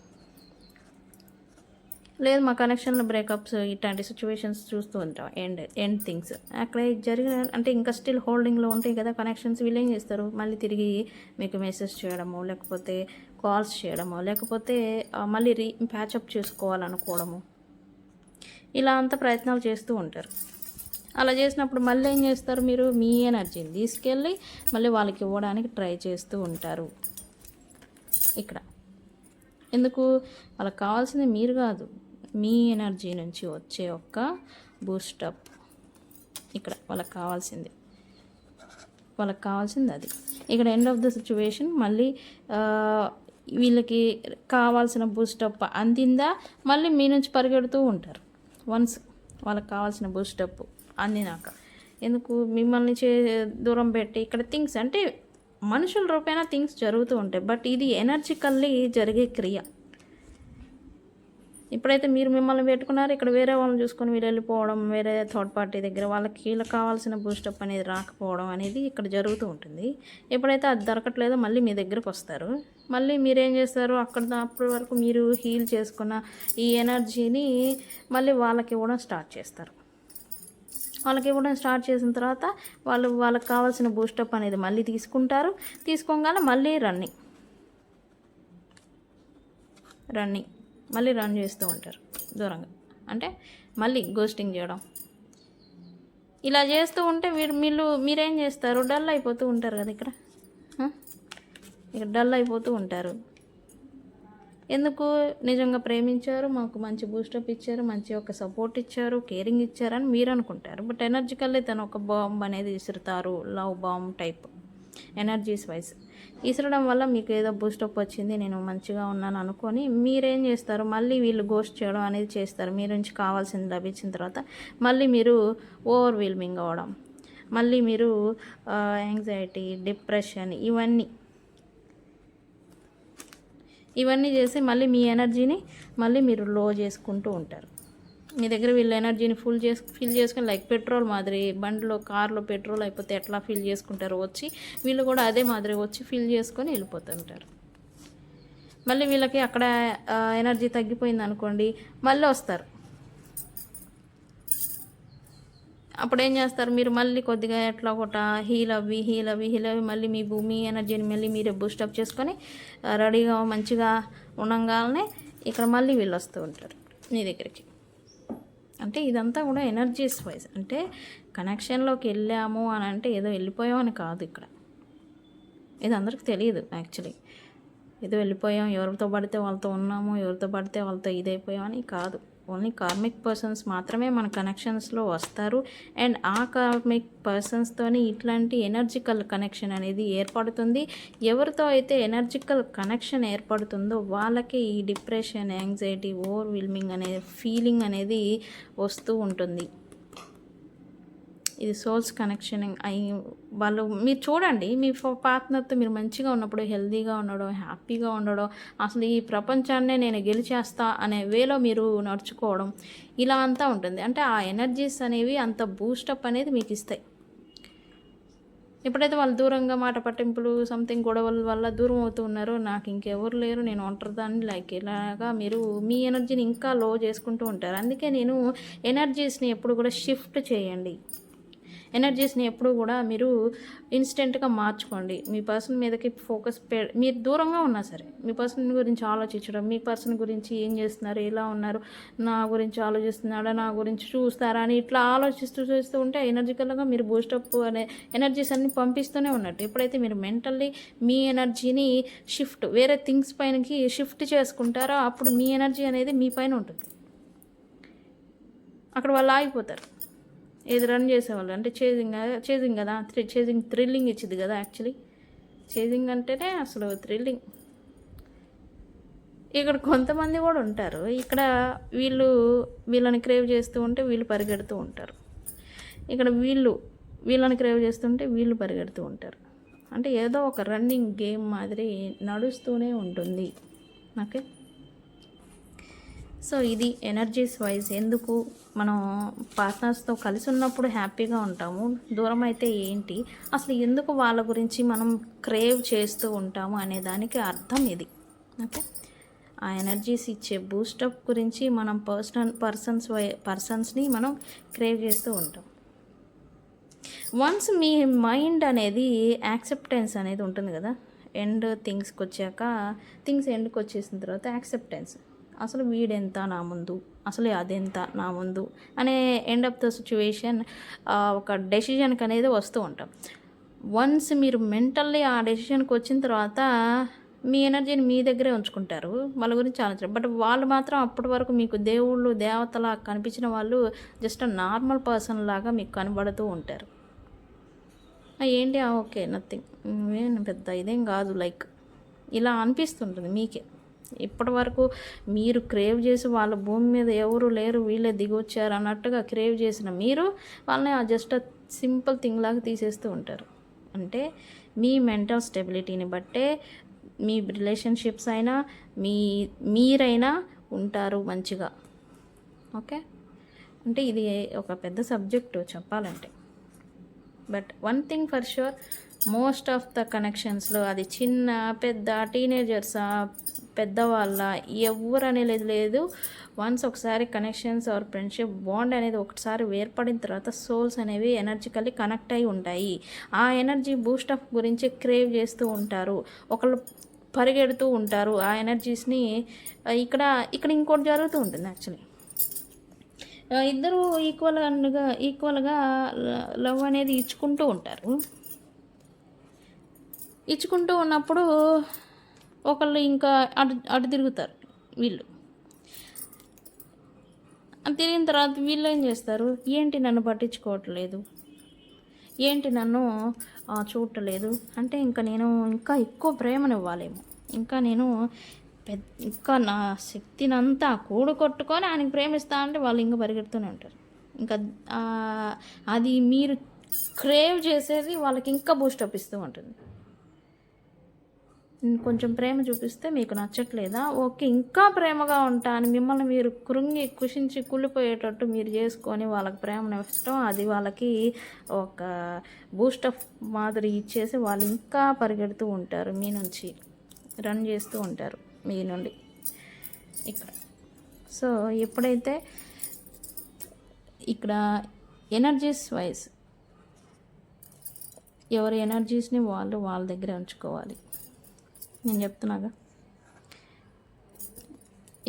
లేదు మా కనెక్షన్లో బ్రేకప్స్ ఇట్లాంటి సిచ్యువేషన్స్ చూస్తూ ఉంటాం, ఎండ్ థింగ్స్ అక్కడ జరిగిన అంటే ఇంకా స్టిల్ హోల్డింగ్లో ఉంటాయి కదా కనెక్షన్స్. వీళ్ళు ఏం చేస్తారు, మళ్ళీ తిరిగి మీకు మెసేజ్ చేయడము, లేకపోతే కాల్స్ చేయడము, లేకపోతే మళ్ళీ ప్యాచప్ చేసుకోవాలనుకోవడము, ఇలా అంతా ప్రయత్నాలు చేస్తూ ఉంటారు. అలా చేసినప్పుడు మళ్ళీ ఏం చేస్తారు, మీరు మీ ఎనర్జీని తీసుకెళ్ళి మళ్ళీ వాళ్ళకి ఇవ్వడానికి ట్రై చేస్తూ ఉంటారు ఇక్కడ. ఎందుకు, వాళ్ళకి కావాల్సింది మీరు కాదు, మీ ఎనర్జీ నుంచి వచ్చే ఒక్క బూస్టప్ ఇక్కడ వాళ్ళకి కావాల్సింది అది. ఇక్కడ ఎండ్ ఆఫ్ ద సిచ్యువేషన్ మళ్ళీ వీళ్ళకి కావాల్సిన బూస్టప్ అందిందా, మళ్ళీ మీ నుంచి పరిగెడుతూ ఉంటారు. వన్స్ వాళ్ళకి కావాల్సిన బూస్టప్ అందినాక, ఎందుకు మిమ్మల్ని దూరం పెట్టి ఇక్కడ థింగ్స్ అంటే మనుషుల రూపేణా థింగ్స్ జరుగుతూ ఉంటాయి. బట్ ఇది ఎనర్జికల్లీ జరిగే క్రియ. ఇప్పుడైతే మీరు మిమ్మల్ని పెట్టుకున్నారు, ఇక్కడ వేరే వాళ్ళని చూసుకొని వీళ్ళు వెళ్ళిపోవడం, వేరే థర్డ్ పార్టీ దగ్గర వాళ్ళకి వీళ్ళకి కావాల్సిన బూస్టప్ అనేది రాకపోవడం అనేది ఇక్కడ జరుగుతూ ఉంటుంది. ఎప్పుడైతే అది దొరకట్లేదో మళ్ళీ మీ దగ్గరకు వస్తారు. మళ్ళీ మీరేం చేస్తారు, అప్పటి వరకు మీరు హీల్ చేసుకున్న ఈ ఎనర్జీని మళ్ళీ వాళ్ళకి ఇవ్వడం స్టార్ట్ చేస్తారు. వాళ్ళకి ఇవ్వడం స్టార్ట్ చేసిన తర్వాత వాళ్ళకి కావాల్సిన బూస్టప్ అనేది మళ్ళీ తీసుకుంటారు. తీసుకోగానే మళ్ళీ రన్నింగ్ మళ్ళీ రన్ చేస్తూ ఉంటారు దూరంగా. అంటే మళ్ళీ గోస్టింగ్ చేయడం, ఇలా చేస్తూ ఉంటే మీరేం చేస్తారు, డల్ అయిపోతూ ఉంటారు కదా. ఇక్కడ డల్ అయిపోతూ ఉంటారు. ఎందుకు, నిజంగా ప్రేమించారు, మాకు మంచి బూస్టప్ ఇచ్చారు, మంచి ఒక సపోర్ట్ ఇచ్చారు, కేరింగ్ ఇచ్చారని మీరు అనుకుంటారు. బట్ ఎనర్జికల్లీ తను ఒక బాంబ్ అనేది విసురుతారు, love bomb type energies wise విసరడం వల్ల మీకు ఏదో బూస్టప్ వచ్చింది, నేను మంచిగా ఉన్నాను అనుకొని మీరేం చేస్తారు, మళ్ళీ వీళ్ళు గోస్ట్ చేయడం అనేది చేస్తారు. మీ నుంచి కావాల్సింది లభించిన తర్వాత మళ్ళీ మీరు ఓవర్వెల్మింగ్ అవ్వడం, మళ్ళీ మీరు యాంగ్జైటీ, డిప్రెషన్ ఇవన్నీ చేసి మళ్ళీ మీ ఎనర్జీని మళ్ళీ మీరు లో చేసుకుంటూ ఉంటారు. మీ దగ్గర వీళ్ళ ఎనర్జీని ఫిల్ చేసుకొని, లైక్ పెట్రోల్ మాదిరి బండిలో కార్లో పెట్రోల్ అయిపోతే ఎట్లా ఫిల్ చేసుకుంటారో వచ్చి వీళ్ళు కూడా అదే మాదిరి వచ్చి ఫిల్ చేసుకొని వెళ్ళిపోతుంటారు. మళ్ళీ వీళ్ళకి అక్కడ ఎనర్జీ తగ్గిపోయింది అనుకోండి, మళ్ళీ వస్తారు. అప్పుడు ఏం చేస్తారు, మీరు మళ్ళీ కొద్దిగా ఎట్లా ఒకట హీల్ అవ్వి మళ్ళీ మీ ఎనర్జీని మళ్ళీ మీరే బూస్టప్ చేసుకొని రెడీగా మంచిగా ఉండగానే ఇక్కడ మళ్ళీ వీళ్ళు వస్తూ ఉంటారు మీ దగ్గరికి. అంటే ఇదంతా కూడా ఎనర్జీస్ వైజ్. అంటే కనెక్షన్లోకి వెళ్ళాము అని అంటే ఏదో వెళ్ళిపోయామని కాదు. ఇక్కడ ఇది అందరికి తెలియదు యాక్చువల్లీ. ఏదో వెళ్ళిపోయాం, ఎవరితో పడితే వాళ్ళతో ఉన్నాము, ఎవరితో పడితే వాళ్ళతో ఇదైపోయామని కాదు. ఓన్లీ కార్మిక్ పర్సన్స్ మాత్రమే మన కనెక్షన్స్లో వస్తారు. అండ్ ఆ కార్మిక్ పర్సన్స్తోని ఇట్లాంటి ఎనర్జికల్ కనెక్షన్ అనేది ఏర్పడుతుంది. ఎవరితో అయితే ఎనర్జికల్ కనెక్షన్ ఏర్పడుతుందో వాళ్ళకి ఈ డిప్రెషన్, యాంగ్జైటీ, ఓవర్వెల్మింగ్ అనే ఫీలింగ్ అనేది వస్తూ ఉంటుంది. ఇది సోల్స్ కనెక్షన్ అయి వాళ్ళు మీరు చూడండి, మీ పార్ట్నర్తో మీరు మంచిగా ఉన్నప్పుడు, హెల్తీగా ఉండడం, హ్యాపీగా ఉండడం, అసలు ఈ ప్రపంచాన్నే నేను గెలిచేస్తా అనే వేలో మీరు నడుచుకోవడం, ఇలా అంతా ఉంటుంది. అంటే ఆ ఎనర్జీస్ అనేవి అంత బూస్టప్ అనేది మీకు ఇస్తాయి. ఎప్పుడైతే వాళ్ళు దూరంగా మాట పట్టింపులు, సంథింగ్ గొడవల వల్ల దూరం అవుతూ ఉన్నారో, నాకు ఇంకెవరు లేరు, నేను ఒంటరిదాన్ని, లైక్ ఇలాగా మీరు మీ ఎనర్జీని ఇంకా లో చేసుకుంటూ ఉంటారు. అందుకే నేను ఎనర్జీస్ని ఎప్పుడు కూడా షిఫ్ట్ చేయండి. ఎనర్జీస్ని ఎప్పుడు కూడా మీరు ఇన్స్టెంట్గా మార్చుకోండి. మీ పర్సన్ మీదకి ఫోకస్ మీరు దూరంగా ఉన్నా సరే మీ పర్సన్ గురించి ఆలోచించడం, మీ పర్సన్ గురించి ఏం చేస్తున్నారు, ఎలా ఉన్నారు, నా గురించి ఆలోచిస్తున్నాడా, నా గురించి చూస్తారా అని ఇట్లా చేస్తూ ఉంటే ఎనర్జికల్గా మీరు బూస్టప్ అనే ఎనర్జీస్ అన్ని పంపిస్తూనే ఉన్నట్టు. ఎప్పుడైతే మీరు మెంటల్లీ మీ ఎనర్జీని వేరే థింగ్స్ పైనకి షిఫ్ట్ చేసుకుంటారో అప్పుడు మీ ఎనర్జీ అనేది మీ పైన ఉంటుంది. అక్కడ వాళ్ళు ఆగిపోతారు. ఏది రన్ చేసేవాళ్ళు అంటే చేజింగ్ కదా, చేజింగ్ థ్రిల్లింగ్ ఇచ్చింది కదా. యాక్చువల్లీ చేజింగ్ అంటేనే అసలు థ్రిల్లింగ్. ఇక్కడ కొంతమంది కూడా ఉంటారు, ఇక్కడ వీళ్ళని క్రేవ్ చేస్తూ ఉంటే వీళ్ళు పరిగెడుతూ ఉంటారు, ఇక్కడ వీళ్ళని క్రేవ్ చేస్తుంటే వీళ్ళు పరిగెడుతూ ఉంటారు. అంటే ఏదో ఒక రన్నింగ్ గేమ్ మాదిరి నడుస్తూనే ఉంటుంది. ఓకే, సో ఇది ఎనర్జీస్ వైజ్. ఎందుకు మనం పార్ట్నర్స్తో కలిసి ఉన్నప్పుడు హ్యాపీగా ఉంటాము, దూరం అయితే ఏంటి, అసలు ఎందుకు వాళ్ళ గురించి మనం క్రేవ్ చేస్తూ ఉంటాము అనే దానికి అర్థం ఇది. ఓకే, ఆ ఎనర్జీస్ ఇచ్చే బూస్టప్ గురించి మనం పర్సన్స్ని మనం క్రేవ్ చేస్తూ ఉంటాం. వన్స్ మీ మైండ్ అనేది యాక్సెప్టెన్స్ అనేది ఉంటుంది కదా, థింగ్స్ ఎండ్కి వచ్చేసిన తర్వాత యాక్సెప్టెన్స్, అసలు వీడెంత నా ముందు, అసలు అదెంత నా ముందు అనే ఎండ్ ఆఫ్ ద సిచ్యువేషన్ ఒక డెసిషన్కి అనేది వస్తూ ఉంటాం. వన్స్ మీరు మెంటల్లీ ఆ డెసిషన్కి వచ్చిన తర్వాత మీ ఎనర్జీని మీ దగ్గరే ఉంచుకుంటారు, వాళ్ళ గురించి ఆలోచన. బట్ వాళ్ళు మాత్రం అప్పటి వరకు మీకు దేవుళ్ళు దేవతలా కనిపించిన వాళ్ళు జస్ట్ నార్మల్ పర్సన్ లాగా మీకు కనబడుతూ ఉంటారు. ఏంటి ఓకే నథింగ్, పెద్ద ఇదేం కాదు, లైక్ ఇలా అనిపిస్తుంటుంది మీకే. ఇప్పటి వరకు మీరు క్రేవ్ చేసి వాళ్ళ భూమి మీద ఎవరు లేరు, వీళ్ళే దిగొచ్చారు అన్నట్టుగా క్రేవ్ చేసిన మీరు వాళ్ళని జస్ట్ సింపుల్ థింగ్ లాగా తీసేస్తూ ఉంటారు. అంటే మీ మెంటల్ స్టెబిలిటీని బట్టే మీ రిలేషన్షిప్స్ అయినా మీరైనా ఉంటారు మంచిగా. ఓకే, అంటే ఇది ఒక పెద్ద సబ్జెక్టు చెప్పాలంటే. But one thing for sure, most of the కనెక్షన్స్లో అది చిన్న పెద్ద టీనేజర్సా పెద్దవాళ్ళ ఎవరు అనేది లేదు. వన్స్ ఒకసారి కనెక్షన్స్ ఆర్ ఫ్రెండ్షిప్ బాండ్ అనేది ఒకసారి ఏర్పడిన తర్వాత సోల్స్ అనేవి ఎనర్జికల్లీ కనెక్ట్ అయి ఉంటాయి. ఆ ఎనర్జీ బూస్టప్ గురించి క్రేవ్ చేస్తూ ఉంటారు, ఒకళ్ళు పరిగెడుతూ ఉంటారు ఆ ఎనర్జీస్ని. ఇక్కడ ఇంకోటి జరుగుతూ ఉంటుంది యాక్చువల్లీ. ఇద్దరు ఈక్వల్గా లవ్ అనేది ఇచ్చుకుంటూ ఉంటారు. ఇచ్చుకుంటూ ఉన్నప్పుడు ఒకళ్ళు ఇంకా అటు తిరుగుతారు. వీళ్ళు తిరిగిన తర్వాత వీళ్ళు ఏం చేస్తారు, ఏంటి నన్ను పట్టించుకోవట్లేదు, ఏంటి నన్ను చూడలేదు అంటే ఇంకా నేను ఇంకా ఎక్కువ ప్రేమనివ్వాలేమో, ఇంకా నా శక్తినంతా కూడగొట్టుకొని ఆయనకి ప్రేమిస్తా అంటే వాళ్ళు ఇంకా పరిగెడుతూనే ఉంటారు. ఇంకా అది మీరు క్రేవ్ చేసేది వాళ్ళకి ఇంకా బూస్టప్ ఇస్తూ ఉంటుంది. కొంచెం ప్రేమ చూపిస్తే మీకు నచ్చట్లేదా, ఓకే ఇంకా ప్రేమగా ఉంటా అని మిమ్మల్ని మీరు కుషించి కుళ్ళిపోయేటట్టు మీరు చేసుకొని వాళ్ళకి ప్రేమను ఇష్టం, అది వాళ్ళకి ఒక బూస్టప్ మాదిరి ఇచ్చేసి వాళ్ళు ఇంకా పరిగెడుతూ ఉంటారు, మీ నుంచి రన్ చేస్తూ ఉంటారు మీ నుండి ఇక్కడ. సో ఎప్పుడైతే ఇక్కడ ఎనర్జీస్ వైజ్ ఎవరి ఎనర్జీస్ని వాళ్ళ దగ్గర ఉంచుకోవాలి. నేను చెప్తున్నాగా,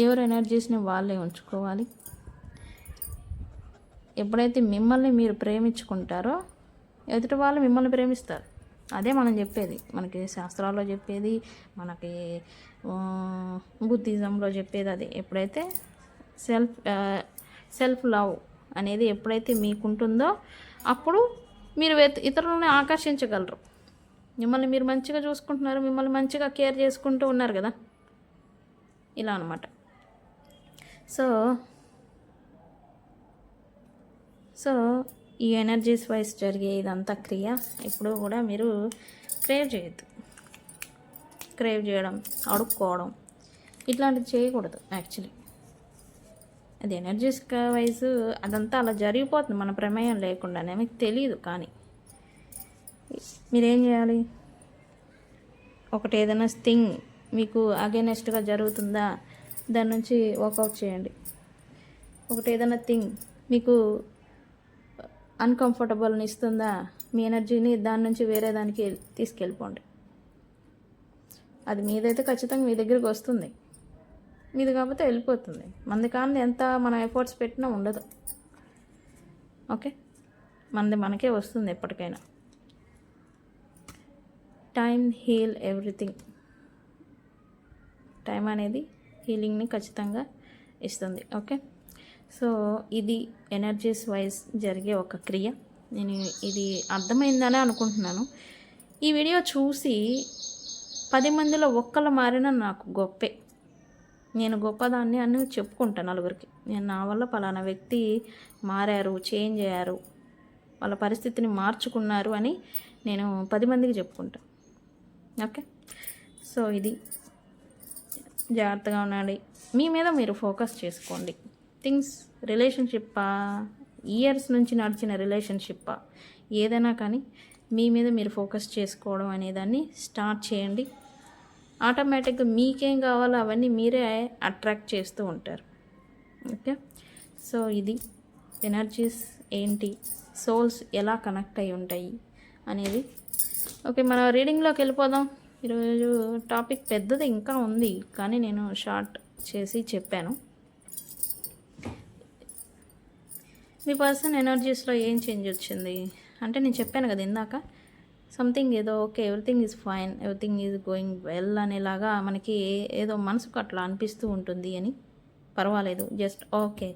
ఎవరి ఎనర్జీస్ని వాళ్ళే ఉంచుకోవాలి. ఎప్పుడైతే మిమ్మల్ని మీరు ప్రేమించుకుంటారో ఎదుటి వాళ్ళు మిమ్మల్ని ప్రేమిస్తారు. అదే మనం చెప్పేది, మనకి శాస్త్రాల్లో చెప్పేది, మనకి బుద్ధిజంలో చెప్పేది అదే. ఎప్పుడైతే సెల్ఫ్ లవ్ అనేది ఎప్పుడైతే మీకుంటుందో అప్పుడు మీరు ఇతరులని ఆకర్షించగలరు. మిమ్మల్ని మీరు మంచిగా చూసుకుంటున్నారు, మిమ్మల్ని మంచిగా కేర్ చేసుకుంటూ ఉన్నారు కదా, ఇలా అన్నమాట. సో ఈ ఎనర్జీస్ వైజ్ జరిగే ఇదంతా క్రియ ఎప్పుడూ కూడా మీరు క్రేవ్ చేయొద్దు. క్రేవ్ చేయడం, అడుక్కోవడం ఇట్లాంటివి చేయకూడదు యాక్చువల్లీ. అది ఎనర్జీస్ వైజ్ అదంతా అలా జరిగిపోతుంది మన ప్రమేయం లేకుండానే, మీకు తెలియదు. కానీ మీరేం చేయాలి, ఒకటి ఏదైనా థింగ్ మీకు అగైనెస్ట్గా జరుగుతుందా దాని నుంచి వాకౌట్ చేయండి. ఒకటి ఏదైనా థింగ్ మీకు అన్కంఫర్టబుల్ని ఇస్తుందా, మీ ఎనర్జీని దాని నుంచి వేరే దానికి తీసుకెళ్ళిపోండి. అది మీదైతే ఖచ్చితంగా మీ దగ్గరికి వస్తుంది, మీది కాకపోతే వెళ్ళిపోతుంది. మనది కానీ ఎంత మనం ఎఫర్ట్స్ పెట్టినా ఉండదు. ఓకే, మనకే వస్తుంది ఎప్పటికైనా. Time heal everything. టైం అనేది హీలింగ్ని ఖచ్చితంగా ఇస్తుంది. ఓకే, సో ఇది ఎనర్జీస్ వైజ్ జరిగే ఒక క్రియ. నేను ఇది అర్థమైందనే అనుకుంటున్నాను. ఈ వీడియో చూసి 10 మందిలో ఒక్కళ్ళు మారినా నాకు గొప్పే. నేను గొప్పదాన్ని అని చెప్పుకుంటాను నలుగురికి. నేను నా వల్ల పలానా వ్యక్తి మారారు, చేంజ్ అయ్యారు, వాళ్ళ పరిస్థితిని మార్చుకున్నారు అని నేను 10 మందికి చెప్పుకుంటాను. ఓకే, సో ఇది జాగ్రత్తగా ఉండండి. మీ మీద మీరు ఫోకస్ చేసుకోండి. థింగ్స్ రిలేషన్షిప్పా, ఇయర్స్ నుంచి నడిచిన రిలేషన్షిప్పా, ఏదైనా కానీ మీ మీద మీరు ఫోకస్ చేసుకోవడం అనేదాన్ని స్టార్ట్ చేయండి. ఆటోమేటిక్గా మీకేం కావాలో అవన్నీ మీరే అట్రాక్ట్ చేస్తూ ఉంటారు. ఓకే, సో ఇది ఎనర్జీస్ ఏంటి, సోల్స్ ఎలా కనెక్ట్ అయి ఉంటాయి అనేది. ఓకే, మన రీడింగ్లోకి వెళ్ళిపోదాం. ఈరోజు టాపిక్ పెద్దది ఇంకా ఉంది, కానీ నేను షార్ట్ చేసి చెప్పాను. మీ పర్సన్ ఎనర్జీస్లో ఏం చేంజ్ వచ్చింది అంటే నేను చెప్పాను కదా ఇందాక, సంథింగ్ ఏదో okay everything is fine, everything is going well అనేలాగా మనకి ఏదో మనసుకు అట్లా అనిపిస్తూ ఉంటుంది అని. పర్వాలేదు, జస్ట్ ఓకే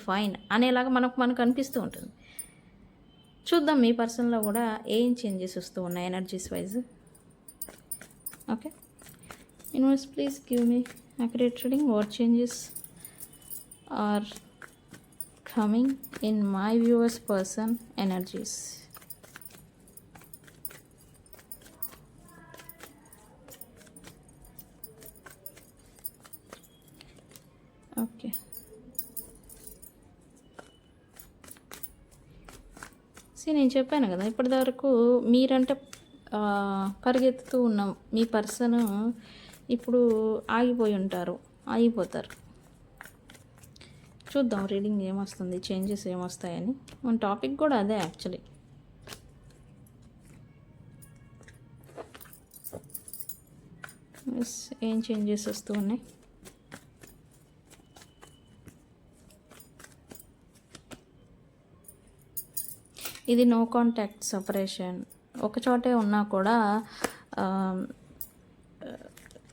ఫైన్ అనేలాగా మనకు అనిపిస్తూ ఉంటుంది. చూద్దాం మీ పర్సన్లో కూడా ఏం చేంజెస్ వస్తూ ఉన్నాయి energies wise. Okay, universe please give me accurate reading. What changes are coming in my viewers person energies. నేను చెప్పాను కదా ఇప్పటివరకు మీరంటే పరిగెత్తుతూ ఉన్నాం, మీ పర్సన్ ఇప్పుడు ఆగిపోయి ఉంటారు, ఆగిపోతారు. చూద్దాం రీడింగ్ ఏమొస్తుంది, చేంజెస్ ఏమొస్తాయని. మన టాపిక్ కూడా అదే యాక్చువల్లీ. ఏం చేంజెస్ వస్తూ ఉన్నాయి. ఇది నో కాంటాక్ట్ సపరేషన్. ఒక చోటే ఉన్నా కూడా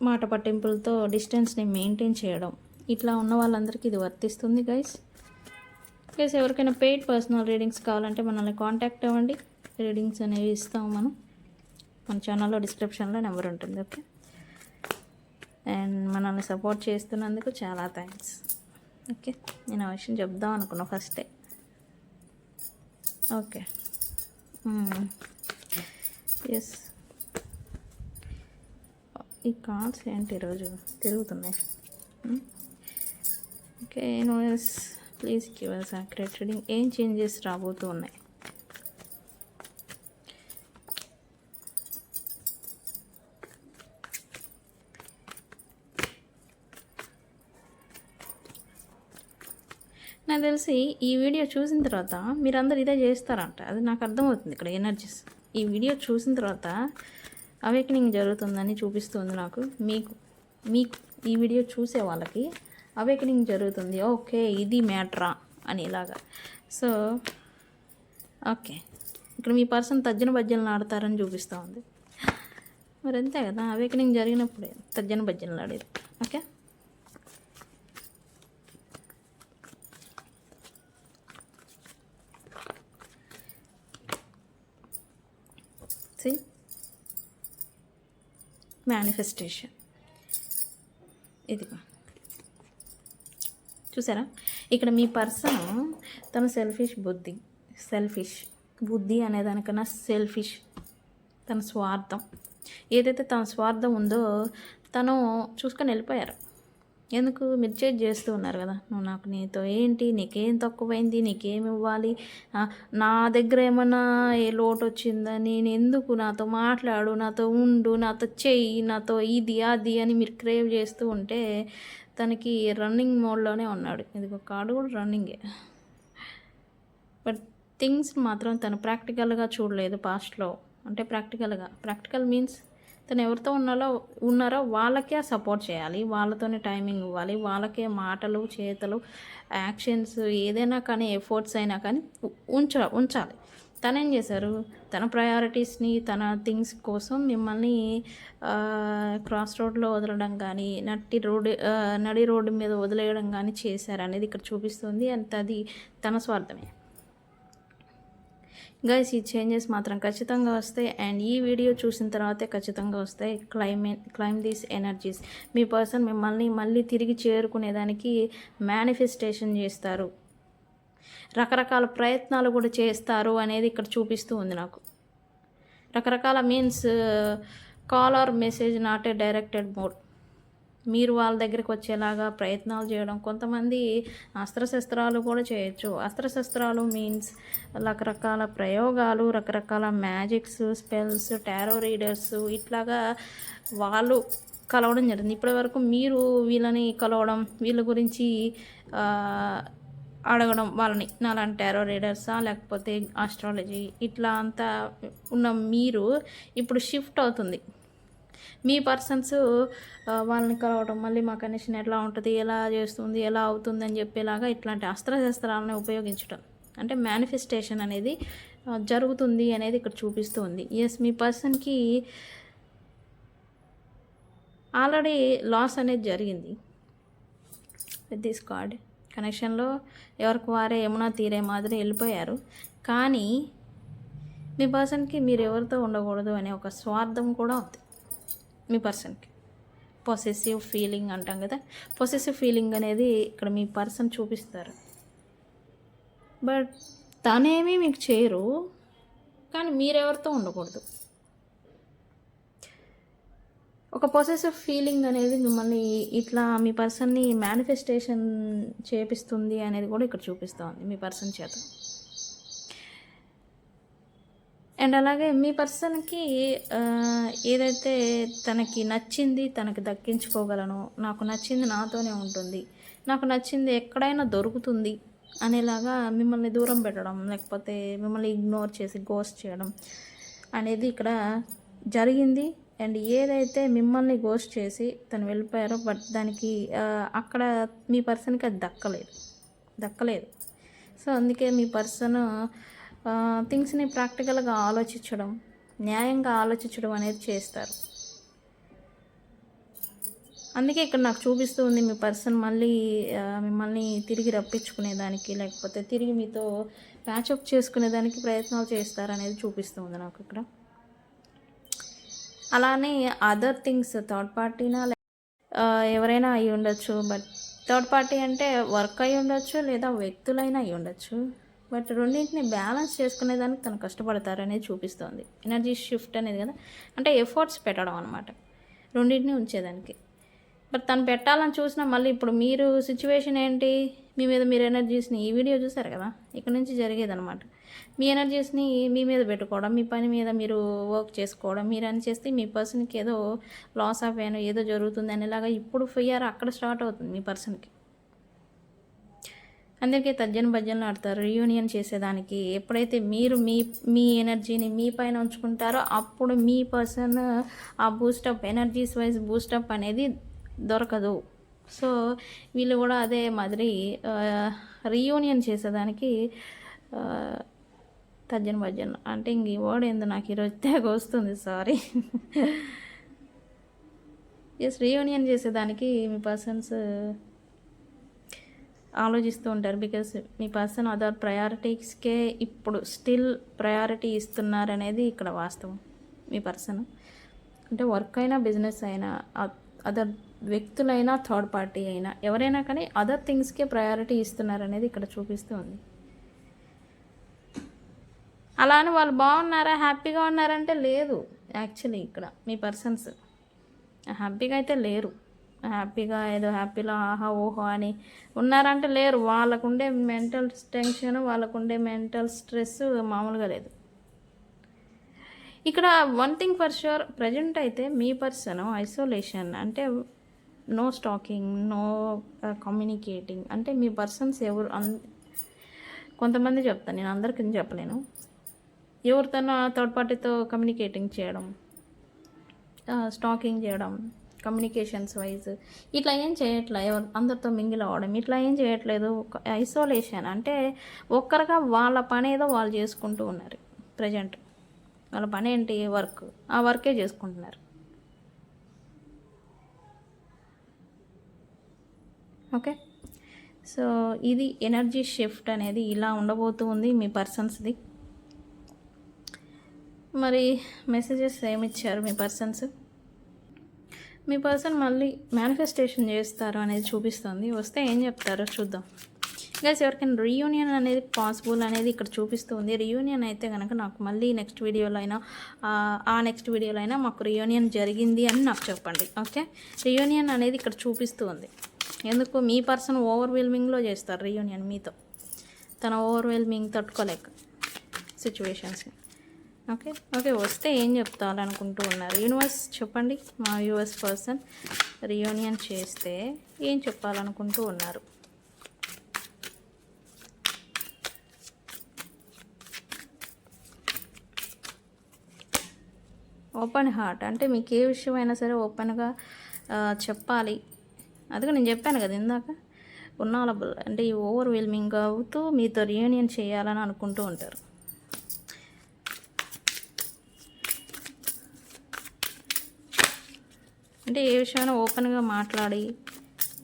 మాట పట్టింపులతో డిస్టెన్స్ని మెయింటైన్ చేయడం, ఇట్లా ఉన్న వాళ్ళందరికీ ఇది వర్తిస్తుంది గైస్. ఎవరికైనా పెయిడ్ పర్సనల్ రీడింగ్స్ కావాలంటే మనల్ని కాంటాక్ట్ అవ్వండి. రీడింగ్స్ అనేవి ఇస్తాము మనం. మన ఛానల్లో డిస్క్రిప్షన్లో నెంబర్ ఉంటుంది. ఓకే, అండ్ మనల్ని సపోర్ట్ చేస్తున్నందుకు చాలా థ్యాంక్స్. ఓకే, నేను ఆ విషయం చెప్దాం అనుకున్నా ఫస్టే. Okay, yes. ఈ కార్డ్స్ ఏంటి ఈరోజు తిరుగుతున్నాయి. Okay, universe please give us accurate reading. ఏం చేంజెస్ రాబోతూ ఉన్నాయి. నాకు తెలిసి ఈ వీడియో చూసిన తర్వాత మీరందరూ ఇదే చేస్తారంట, అది నాకు అర్థమవుతుంది ఇక్కడ ఎనర్జీస్. ఈ వీడియో చూసిన తర్వాత అవేకనింగ్ జరుగుతుందని చూపిస్తుంది నాకు. మీకు ఈ వీడియో చూసే వాళ్ళకి అవేకనింగ్ జరుగుతుంది. ఓకే, ఇది మ్యాటరా అని ఇలాగా. సో ఓకే, ఇక్కడ మీ పర్సన్ తర్జన భజ్జనలు ఆడతారని చూపిస్తూ ఉంది. మరి అంతే కదా, అవేకనింగ్ జరిగినప్పుడే తర్జన భజ్జనలు ఆడేది. Okay, manifestation. ఇదిగో చూసారా, ఇక్కడ మీ పర్సన్ తన సెల్ఫిష్ బుద్ధి అనేదానికన్నా సెల్ఫిష్, తన స్వార్థం, ఏదైతే తన స్వార్థం ఉందో తను చూసుకొని వెళ్ళిపోయారు. ఎందుకు మిర్చేజ్ చేస్తూ ఉన్నారు కదా, నువ్వు నాకు నీతో ఏంటి, నీకేం తక్కువైంది, నీకేమి ఇవ్వాలి, నా దగ్గర ఏమన్నా ఏ లోటు వచ్చిందా, నేను ఎందుకు, నాతో మాట్లాడు, నాతో ఉండు, నాతో చెయ్యి, నాతో ఇది అది అని మీరు క్రేవ్ చేస్తూ ఉంటే తనకి రన్నింగ్ మోడ్లోనే ఉన్నాడు. ఇది ఒక కార్డు కూడా రన్నింగే. బట్ థింగ్స్ మాత్రం తను ప్రాక్టికల్గా చూడలేదు పాస్ట్లో. అంటే ప్రాక్టికల్ మీన్స్ తను ఎవరితో ఉన్నారో వాళ్ళకే సపోర్ట్ చేయాలి, వాళ్ళతోనే టైమింగ్ ఇవ్వాలి, వాళ్ళకే మాటలు చేతలు యాక్షన్స్ ఏదైనా కానీ ఎఫర్ట్స్ అయినా కానీ ఉంచాలి. తనేం చేశారు, తన ప్రయారిటీస్ని తన థింగ్స్ కోసం మిమ్మల్ని క్రాస్ రోడ్లో వదలడం కానీ నడి రోడ్డు మీద వదిలేయడం కానీ చేశారు అనేది ఇక్కడ చూపిస్తుంది. అంత అది తన స్వార్థమే. గైస్, ఈ చేంజెస్ మాత్రం ఖచ్చితంగా వస్తాయి. అండ్ ఈ వీడియో చూసిన తర్వాతే ఖచ్చితంగా వస్తాయి. Claim these energies. Me person మిమ్మల్ని మళ్ళీ తిరిగి చేరుకునేదానికి మేనిఫెస్టేషన్ చేస్తారు, రకరకాల ప్రయత్నాలు కూడా చేస్తారు అనేది ఇక్కడ చూపిస్తూ ఉంది నాకు. రకరకాల means call or message, not a directed mode. మీరు వాళ్ళ దగ్గరికి వచ్చేలాగా ప్రయత్నాలు చేయడం. కొంతమంది అస్త్రశస్త్రాలు కూడా చేయొచ్చు. అస్త్రశస్త్రాలు మీన్స్ రకరకాల ప్రయోగాలు, రకరకాల మ్యాజిక్స్, స్పెల్స్, టారో రీడర్స్, ఇట్లాగా వాళ్ళు కలవడం జరిగింది. ఇప్పటి వరకు మీరు వీళ్ళని కలవడం, వీళ్ళ గురించి అడగడం, వాళ్ళని నాలాంటి టారో రీడర్సా లేకపోతే ఆస్ట్రాలజీ ఇట్లా అంతా ఉన్న మీరు ఇప్పుడు షిఫ్ట్ అవుతుంది. మీ పర్సన్స్ వాళ్ళని కలవడం, మళ్ళీ మా కనెక్షన్ ఎట్లా ఉంటుంది, ఎలా చేస్తుంది, ఎలా అవుతుంది అని చెప్పేలాగా ఇట్లాంటి అస్త్రశస్త్రాలను ఉపయోగించడం, అంటే మేనిఫెస్టేషన్ అనేది జరుగుతుంది అనేది ఇక్కడ చూపిస్తూ ఉంది. ఎస్, మీ పర్సన్కి ఆల్రెడీ లాస్ అనేది జరిగింది విత్ దిస్ కార్డ్. కనెక్షన్లో ఎవరికి వారే ఏమన్నా తీరే మాదిరి వెళ్ళిపోయారు. కానీ మీ పర్సన్కి మీరు ఎవరితో ఉండకూడదు అనే ఒక స్వార్థం కూడా ఉంది మీ పర్సన్కి. పొసెసివ్ ఫీలింగ్ అంటాం కదా, పొసెసివ్ ఫీలింగ్ అనేది ఇక్కడ మీ పర్సన్ చూపిస్తారు. బట్ తనేమీ మీకు చేయరు, కానీ మీరెవరితో ఉండకూడదు. ఒక పొసెసివ్ ఫీలింగ్ అనేది మిమ్మల్ని ఇట్లా మీ పర్సన్ని మేనిఫెస్టేషన్ చేపిస్తుంది అనేది కూడా ఇక్కడ చూపిస్తూ ఉంది మీ పర్సన్ చేత. అండ్ అలాగే మీ పర్సన్కి ఏదైతే తనకి నచ్చింది తనకి దక్కించుకోగలను, నాకు నచ్చింది నాతోనే ఉంటుంది, నాకు నచ్చింది ఎక్కడైనా దొరుకుతుంది అనేలాగా మిమ్మల్ని దూరం పెట్టడం, లేకపోతే మిమ్మల్ని ఇగ్నోర్ చేసి గోస్ట్ చేయడం అనేది ఇక్కడ జరిగింది. అండ్ ఏదైతే మిమ్మల్ని గోస్ట్ చేసి తను వెళ్ళిపోయారో బట్ దానికి అక్కడ మీ పర్సన్కి అది దక్కలేదు. సో అందుకే మీ పర్సన్ థింగ్స్ని ప్రాక్టికల్గా ఆలోచించడం, న్యాయంగా ఆలోచించడం అనేది చేస్తారు. అందుకే ఇక్కడ నాకు చూపిస్తూ ఉంది మీ పర్సన్ మళ్ళీ మిమ్మల్ని తిరిగి రప్పించుకునేదానికి, లేకపోతే తిరిగి మీతో ప్యాచప్ చేసుకునేదానికి ప్రయత్నాలు చేస్తారనేది చూపిస్తూ ఉంది నాకు ఇక్కడ. అలానే అదర్ థింగ్స్ థర్డ్ పార్టీనా ఎవరైనా అయి ఉండొచ్చు. బట్ థర్డ్ పార్టీ అంటే వర్క్ అయి ఉండొచ్చు, లేదా వ్యక్తులైనా అయి ఉండొచ్చు. బట్ రెండింటిని బ్యాలెన్స్ చేసుకునేదానికి తను కష్టపడతారనేది చూపిస్తుంది. ఎనర్జీ షిఫ్ట్ అనేది కదా, అంటే ఎఫర్ట్స్ పెట్టడం అనమాట రెండింటిని ఉంచేదానికి. బట్ తను పెట్టాలని చూసినా మళ్ళీ ఇప్పుడు మీరు సిచ్యువేషన్ ఏంటి, మీ మీద మీరు ఎనర్జీస్ని ఈ వీడియో చూసారు కదా, ఇక్కడ నుంచి జరిగేదనమాట. మీ ఎనర్జీస్ని మీ మీద పెట్టుకోవడం, మీ పని మీద మీరు వర్క్ చేసుకోవడం, మీరు అని చేస్తే మీ పర్సన్కి ఏదో లాస్ ఆఫ్ అయినా ఏదో జరుగుతుంది అనేలాగా ఇప్పుడు ఫియర్ అక్కడ స్టార్ట్ అవుతుంది మీ పర్సన్కి. అందుకే తర్జన భజనలు ఆడతారు రీయూనియన్ చేసేదానికి. ఎప్పుడైతే మీరు మీ ఎనర్జీని మీ పైన ఉంచుకుంటారో అప్పుడు మీ పర్సన్ ఆ బూస్టప్ ఎనర్జీస్ వైజ్ బూస్టప్ అనేది దొరకదు. సో వీళ్ళు కూడా అదే మాదిరి రీయూనియన్ చేసేదానికి తర్జన భజన అంటే ఇంక ఈ వర్డ్ ఏందో నాకు ఈరోజు తెగ వస్తుంది, సారీ. ఎస్, రీయూనియన్ చేసేదానికి మీ పర్సన్స్ ఆలోచిస్తూ ఉంటారు. బికాస్ మీ పర్సన్ అదర్ ప్రయారిటీస్కే ఇప్పుడు స్టిల్ ప్రయారిటీ ఇస్తున్నారనేది ఇక్కడ వాస్తవం. మీ పర్సన్ అంటే వర్క్ అయినా బిజినెస్ అయినా అదర్ వ్యక్తులైనా థర్డ్ పార్టీ అయినా ఎవరైనా కానీ అదర్ థింగ్స్కే ప్రయారిటీ ఇస్తున్నారనేది ఇక్కడ చూపిస్తూ ఉంది. అలానే వాళ్ళు బాగున్నారా, హ్యాపీగా ఉన్నారంటే లేదు. యాక్చువల్లీ ఇక్కడ మీ పర్సన్స్ హ్యాపీగా అయితే లేరు. హ్యాపీగా ఏదో హ్యాపీలో ఆహా ఓహో అని ఉన్నారంటే లేరు. వాళ్ళకుండే మెంటల్ టెన్షన్, వాళ్ళకుండే మెంటల్ స్ట్రెస్ మామూలుగా లేదు. ఇక్కడ one thing for sure, present అయితే మీ పర్సన్ ఐసోలేషన్ అంటే నో స్టాకింగ్, నో కమ్యూనికేటింగ్. అంటే మీ పర్సన్స్ ఎవరు కొంతమంది చెప్తాను, నేను అందరికీ చెప్పలేను. ఎవరితోనో థర్డ్ పార్టీతో కమ్యూనికేటింగ్ చేయడం, స్టాకింగ్ చేయడం, కమ్యూనికేషన్స్ వైజ్ ఇట్లా ఏం చేయట్లే. ఎవరు అందరితో మింగిల్ అవ్వడం ఇట్లా ఏం చేయట్లేదు. ఐసోలేషన్ అంటే ఒక్కరుగా వాళ్ళ పని ఏదో వాళ్ళు చేసుకుంటూ ఉన్నారు. ప్రజెంట్ వాళ్ళ పని ఏంటి, వర్క్, ఆ వర్కే చేసుకుంటున్నారు. ఓకే, సో ఇది ఎనర్జీ షిఫ్ట్ అనేది ఇలా ఉండబోతుంది మీ పర్సన్స్ది. మరి మెసేజెస్ ఏమిచ్చారు మీ పర్సన్స్? మీ పర్సన్ మళ్ళీ మేనిఫెస్టేషన్ చేస్తారు అనేది చూపిస్తుంది. వస్తే ఏం చెప్తారో చూద్దాం. గైస్, ఎవరికైనా రీయూనియన్ అనేది పాసిబుల్ అనేది ఇక్కడ చూపిస్తుంది. రీయూనియన్ అయితే కనుక నాకు మళ్ళీ నెక్స్ట్ వీడియోలో అయినా నెక్స్ట్ వీడియోలో అయినా మాకు రీయూనియన్ జరిగింది అని నాకు చెప్పండి. ఓకే, రీయూనియన్ అనేది ఇక్కడ చూపిస్తుంది. ఎందుకు, మీ పర్సన్ ఓవర్వెల్మింగ్లో చేస్తారు రీయూనియన్ మీతో. తన ఓవర్వెల్మింగ్ తట్టుకోలేక సిచ్యువేషన్స్ని. ఓకే, వస్తే ఏం చెప్తారనుకుంటూ ఉన్నారు యూనివర్స్ చెప్పండి. మా యూఎస్ పర్సన్ రీయూనియన్ చేస్తే ఏం చెప్పాలనుకుంటూ ఉన్నారు? ఓపెన్ హార్ట్ అంటే మీకు ఏ విషయమైనా సరే ఓపెన్గా చెప్పాలి. అదిగా నేను చెప్పాను కదా ఇందాక, ఉన్నాలబుల్ అంటే ఈ ఓవర్వెల్మింగ్ అవుతూ మీతో రీయూనియన్ చేయాలని అనుకుంటూ ఉంటారు. అంటే ఏ విషయమైనా ఓపెన్గా మాట్లాడి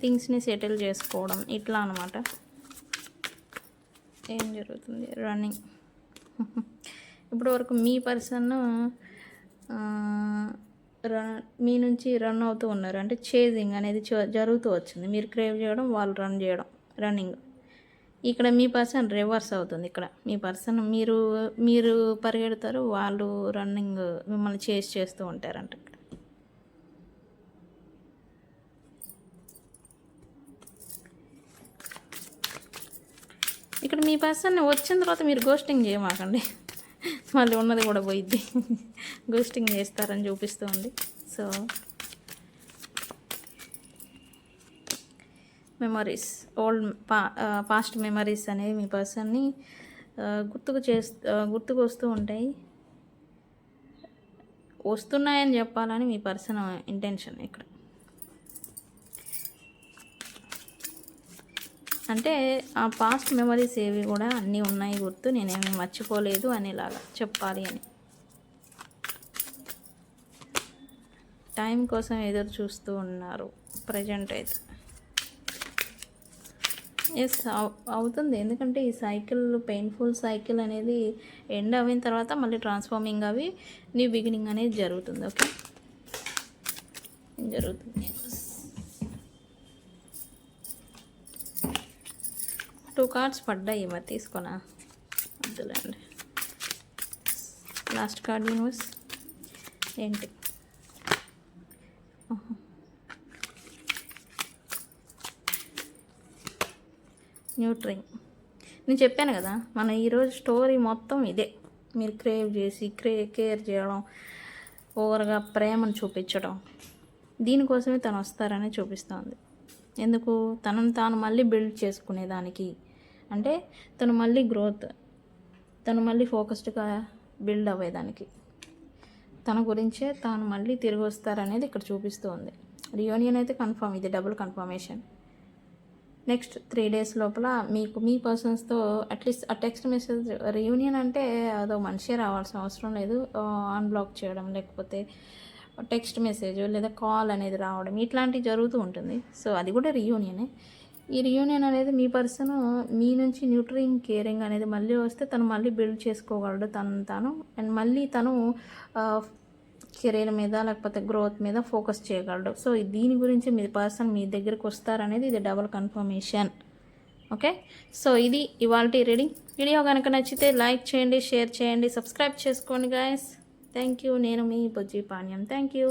థింగ్స్ని సెటిల్ చేసుకోవడం ఇట్లా అనమాట. ఏం జరుగుతుంది? రన్నింగ్. ఇప్పటి వరకు మీ పర్సన్ మీ నుంచి రన్ అవుతూ ఉన్నారు. అంటే చేజింగ్ అనేది జరుగుతూ వచ్చింది. మీరు క్రేవ్ చేయడం, వాళ్ళు రన్ చేయడం, రన్నింగ్. ఇక్కడ మీ పర్సన్ రివర్స్ అవుతుంది. ఇక్కడ మీ పర్సన్ మీరు పరిగెడతారు, వాళ్ళు రన్నింగ్ మిమ్మల్ని చేజ్ చేస్తూ ఉంటారంట. ఇక్కడ మీ పర్సన్ వచ్చిన తర్వాత మీరు గోస్టింగ్ చేయమాకండి. మళ్ళీ ఉన్నది కూడా పోయిద్ది. గోస్టింగ్ చేస్తారని చూపిస్తుంది. సో మెమరీస్, పాస్ట్ మెమరీస్ అనేవి మీ పర్సన్ని గుర్తుకు వస్తూ ఉంటాయి. వస్తున్నాయని చెప్పాలని మీ పర్సన్ ఇంటెన్షన్ ఇక్కడ. అంటే ఆ పాస్ట్ మెమరీస్ ఏవి కూడా అన్నీ ఉన్నాయి గుర్తు, నేనేమి మర్చిపోలేదు అనేలాగా చెప్పాలి అని. టైం కోసం ఎదురు చూస్తూ ఉన్నారు ప్రజెంట్ అయితే. ఎస్ అవుతుంది, ఎందుకంటే ఈ సైకిల్, పెయిన్ఫుల్ సైకిల్ అనేది ఎండ్ అయిన తర్వాత మళ్ళీ ట్రాన్స్ఫార్మింగ్ అవి న్యూ బిగినింగ్ అనేది జరుగుతుంది. ఓకే, జరుగుతుంది. 2 కార్డ్స్ పడ్డాయి, మరి తీసుకున్నా వద్దులేండి. లాస్ట్ కార్డ్ యూనివర్స్ ఏంటి? న్యూట్రింగ్. నేను చెప్పాను కదా, మన ఈరోజు స్టోరీ మొత్తం ఇదే. మీరు క్రేవ్ చేసి కేర్ చేయడం, ఓవర్గా ప్రేమను చూపించడం, దీనికోసమే తను వస్తారని చూపిస్తుంది. ఎందుకు? తనను తాను మళ్ళీ బిల్డ్ చేసుకునేదానికి, అంటే తను మళ్ళీ గ్రోత్, తను మళ్ళీ ఫోకస్డ్గా బిల్డ్ అవ్వేదానికి, తన గురించే తాను మళ్ళీ తిరిగి వస్తారనేది ఇక్కడ చూపిస్తూ ఉంది. రియూనియన్ అయితే కన్ఫర్మ్, ఇది డబుల్ కన్ఫర్మేషన్. నెక్స్ట్ 3 days లోపల మీకు మీ పర్సన్స్తో అట్లీస్ట్ ఆ టెక్స్ట్ మెసేజ్, రియూనియన్ అంటే అదో మనిషే రావాల్సిన అవసరం లేదు, అన్బ్లాక్ చేయడం, లేకపోతే టెక్స్ట్ మెసేజ్ లేదా కాల్ అనేది రావడం, ఇట్లాంటివి జరుగుతూ ఉంటుంది. సో అది కూడా రియూనియనే. ఈ రియూనియన్ అనేది మీ పర్సన్ మీ నుంచి న్యూట్రింగ్, కేరింగ్ అనేది మళ్ళీ వస్తే తను మళ్ళీ బిల్డ్ చేసుకోగలడు తాను, అండ్ మళ్ళీ తను కెరీర్ మీద లేకపోతే గ్రోత్ మీద ఫోకస్ చేయగలడు. సో దీని గురించి మీ పర్సన్ మీ దగ్గరికి వస్తారనేది ఇది డబుల్ కన్ఫర్మేషన్. ఓకే, సో ఇది ఇవాల్టి రీడింగ్. వీడియో కనుక నచ్చితే లైక్ చేయండి, షేర్ చేయండి, సబ్స్క్రైబ్ చేసుకోండి గాయస్. Thank you. నేను మీ బుజ్జి పాణ్యం. Thank you.